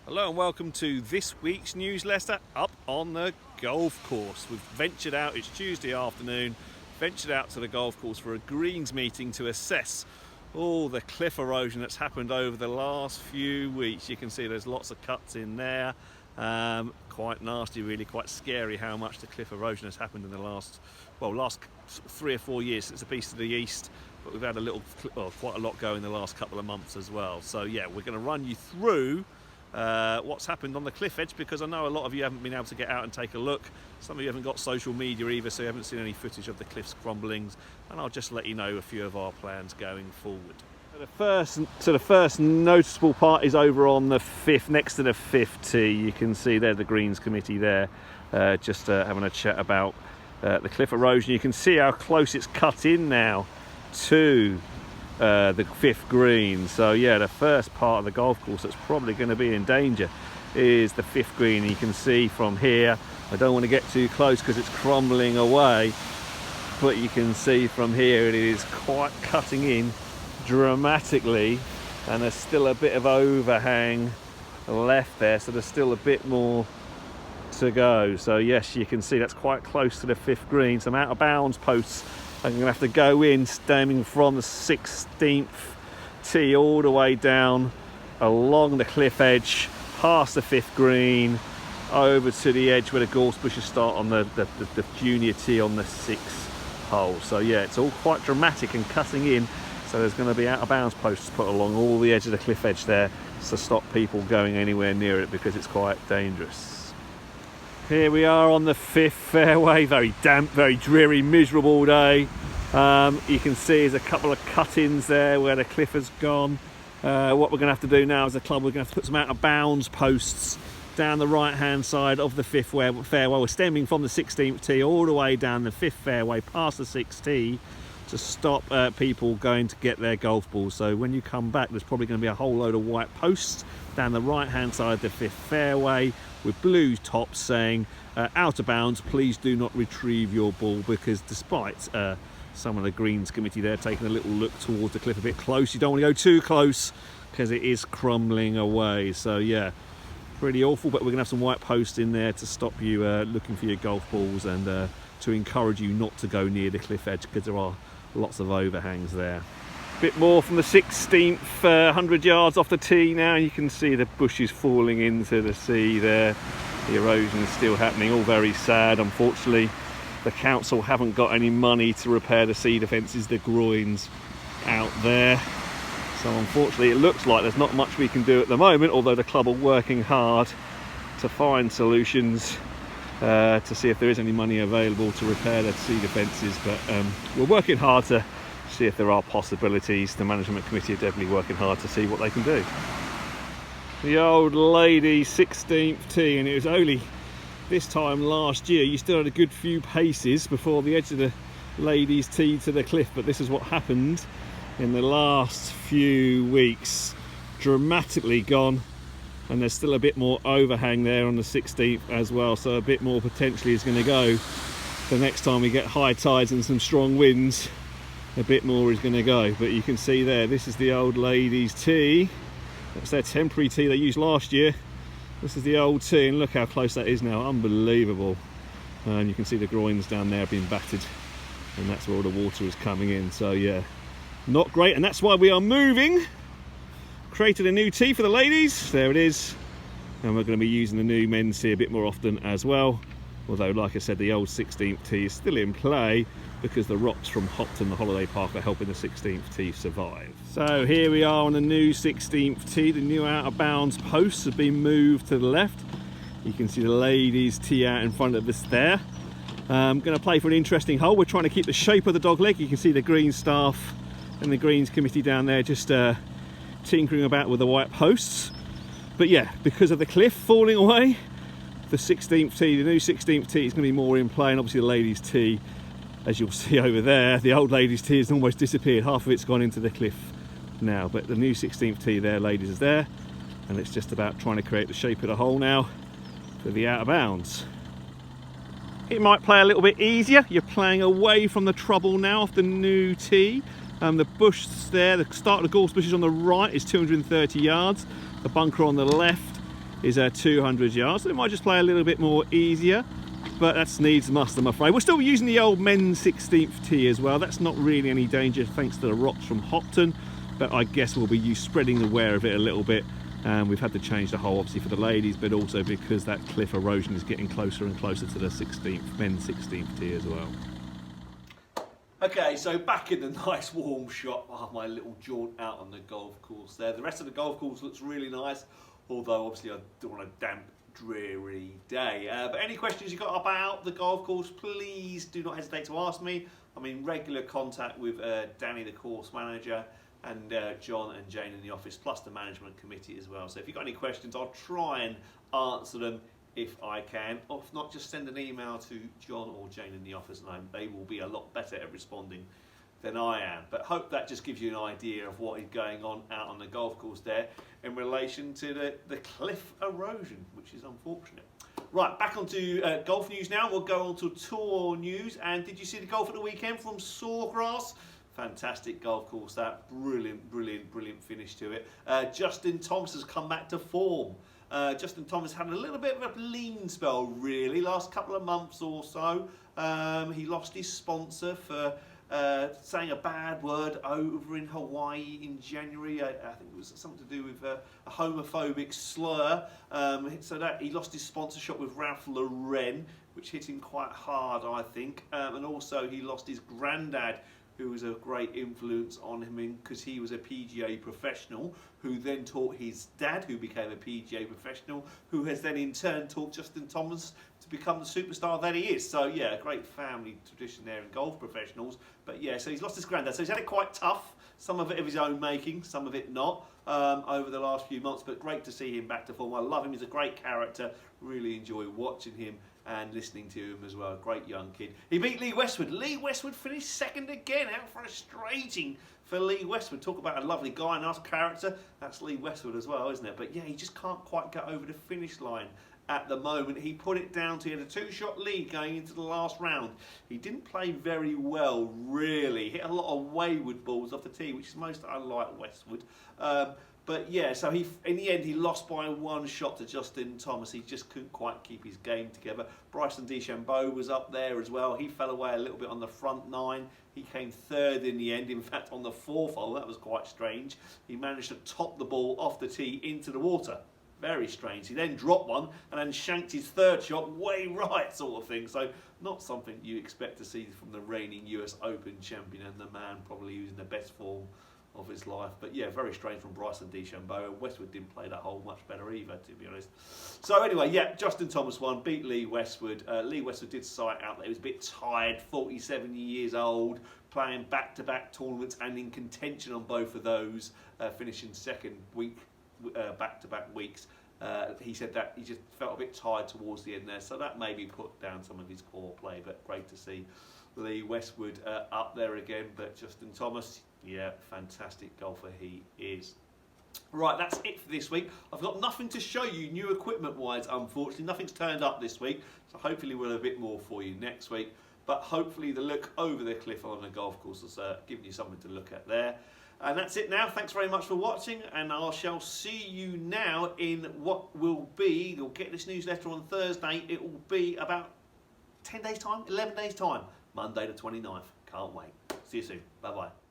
Hello and welcome to this week's newsletter up on the golf course. We've ventured out, it's Tuesday afternoon, ventured out to the golf course for a greens meeting to assess all the cliff erosion that's happened over the last few weeks. You can see there's lots of cuts in there, quite nasty really, quite scary how much the cliff erosion has happened in the last 3 or 4 years since the piece to the east, but we've had quite a lot going in the last couple of months as well. So yeah, we're going to run you through what's happened on the cliff edge, because I know a lot of you haven't been able to get out and take a look. Some of you haven't got social media either, so you haven't seen any footage of the cliffs crumblings, and I'll just let you know a few of our plans going forward. The first noticeable part is over on the fifth, next to the fifth tee. You can see there the Greens Committee there, just having a chat about the cliff erosion. You can see how close it's cut in now to the fifth green. So yeah, the first part of the golf course that's probably going to be in danger is the fifth green. You can see from here, I don't want to get too close because it's crumbling away, but you can see from here it is quite cutting in dramatically, and there's still a bit of overhang left there, so there's still a bit more to go. So yes, you can see that's quite close to the fifth green. Some out of bounds posts I'm going to have to go in, stemming from the 16th tee all the way down along the cliff edge, past the fifth green, over to the edge where the gorse bushes start on the junior tee on the sixth hole. So yeah, it's all quite dramatic and cutting in. So there's going to be out of bounds posts put along all the edge of the cliff edge there to stop people going anywhere near it, because it's quite dangerous. Here we are on the fifth fairway, very damp, very dreary, miserable day. You can see there's a couple of cut-ins there where the cliff has gone. What we're going to have to do now as a club, we're going to have to put some out of bounds posts down the right hand side of the fifth fairway. We're stemming from the 16th tee all the way down the fifth fairway past the 6th tee to stop people going to get their golf balls. So when you come back, there's probably going to be a whole load of white posts down the right hand side of the fifth fairway with blue tops saying out of bounds, please do not retrieve your ball, because despite some of the Greens Committee there taking a little look towards the cliff a bit close, you don't want to go too close because it is crumbling away. So yeah, pretty awful, but we're going to have some white posts in there to stop you looking for your golf balls, and to encourage you not to go near the cliff edge, because there are lots of overhangs there. Bit more from the 16th, 100 yards off the tee now. You can see the bushes falling into the sea there. The erosion is still happening, all very sad. Unfortunately, the council haven't got any money to repair the sea defences, the groins out there. So unfortunately, it looks like there's not much we can do at the moment, although the club are working hard to find solutions to see if there is any money available to repair the sea defences. But we're working hard to see if there are possibilities. The management committee are definitely working hard to see what they can do. The old lady 16th tee, and it was only this time last year you still had a good few paces before the edge of the ladies tee to the cliff, but this is what happened in the last few weeks. Dramatically gone, and there's still a bit more overhang there on the 16th as well, so a bit more potentially is going to go. The next time we get high tides and some strong winds, a bit more is going to go. But you can see there, this is the old ladies tee. That's their temporary tee they used last year. This is the old tee, and look how close that is now. Unbelievable. And you can see the groins down there being battered, and that's where all the water is coming in. So yeah, not great, and that's why we are moving. Created a new tee for the ladies, there it is, and we're going to be using the new men's tee a bit more often as well. Although, like I said, the old 16th tee is still in play because the rocks from Hopton, the holiday park, are helping the 16th tee survive. So here we are on the new 16th tee. The new out of bounds posts have been moved to the left. You can see the ladies tee out in front of us there. I'm going to play for an interesting hole. We're trying to keep the shape of the dog leg. You can see the green staff and the Greens Committee down there just tinkering about with the white posts. But yeah, because of the cliff falling away, the 16th tee, the new 16th tee is going to be more in play, and obviously the ladies tee, as you'll see over there, the old ladies tee has almost disappeared. Half of it's gone into the cliff now, but the new 16th tee there, ladies, is there, and it's just about trying to create the shape of the hole now for the out of bounds. It might play a little bit easier. You're playing away from the trouble now off the new tee. The bush there, the start of the gorse bushes on the right is 230 yards. The bunker on the left is 200 yards, so it might just play a little bit more easier, but that's needs must, I'm afraid. We're still using the old men's 16th tee as well. That's not really any danger thanks to the rocks from Hopton, but I guess we'll be spreading the wear of it a little bit. We've had to change the hole obviously for the ladies, but also because that cliff erosion is getting closer and closer to the 16th, men's 16th tee as well. Okay, so back in the nice warm shop, my little jaunt out on the golf course there. The rest of the golf course looks really nice, although obviously I don't want a damp, dreary day. But any questions you got about the golf course, please do not hesitate to ask me. I'm in regular contact with Danny, the course manager, and John and Jane in the office, plus the management committee as well. So if you've got any questions, I'll try and answer them if I can. Or if not, just send an email to John or Jane in the office, and they will be a lot better at responding than I am. But hope that just gives you an idea of what is going on out on the golf course there in relation to the cliff erosion, which is unfortunate. Right, back onto golf news now. We'll go on to tour news. And did you see the golf at the weekend from Sawgrass? Fantastic golf course, that brilliant, brilliant, brilliant finish to it. Justin Thomas has come back to form. Justin Thomas had a little bit of a lean spell, really, last couple of months or so. He lost his sponsor for saying a bad word over in Hawaii in January. I think it was something to do with a homophobic slur. So that he lost his sponsorship with Ralph Lauren, which hit him quite hard, I think. And also he lost his granddad, who was a great influence on him because he was a PGA professional, who then taught his dad, who became a PGA professional, who has then in turn taught Justin Thomas to become the superstar that he is. So yeah, a great family tradition there in golf professionals. But yeah, so he's lost his granddad. So he's had it quite tough, some of it of his own making, some of it not, over the last few months. But great to see him back to form. I love him, he's a great character. Really enjoy watching him and listening to him as well. Great young kid. He beat Lee Westwood. Lee Westwood finished second again. How frustrating for Lee Westwood. Talk about a lovely guy, nice character. That's Lee Westwood as well, isn't it? But yeah, he just can't quite get over the finish line at the moment. He put it down to, he had a 2-shot lead going into the last round. He didn't play very well, really. Hit a lot of wayward balls off the tee, which is most unlike Westwood. But yeah, so in the end he lost by 1 shot to Justin Thomas. He just couldn't quite keep his game together. Bryson DeChambeau was up there as well. He fell away a little bit on the front 9. He came 3rd in the end. In fact, on the 4th hole, that was quite strange. He managed to top the ball off the tee into the water. Very strange. He then dropped one and then shanked his 3rd shot way right, sort of thing. So not something you expect to see from the reigning US Open champion and the man probably using the best form of his life. But yeah, very strange from Bryson DeChambeau. Westwood didn't play that hole much better either, to be honest. So anyway, yeah, Justin Thomas won, beat Lee Westwood. Lee Westwood did cite out that he was a bit tired, 47 years old, playing back-to-back tournaments and in contention on both of those, finishing second week, back-to-back weeks. He said that he just felt a bit tired towards the end there, so that maybe put down some of his poor play, but great to see Lee Westwood up there again. But Justin Thomas, yeah, fantastic golfer he is. Right, that's it for this week. I've got nothing to show you new equipment wise, unfortunately. Nothing's turned up this week, so hopefully we'll have a bit more for you next week. But hopefully the look over the cliff on the golf course has given you something to look at there. And that's it now. Thanks very much for watching, and I shall see you now in what will be, you'll get this newsletter on Thursday, it will be about 10 days time, 11 days time, Monday the 29th. Can't wait. See you soon. Bye bye.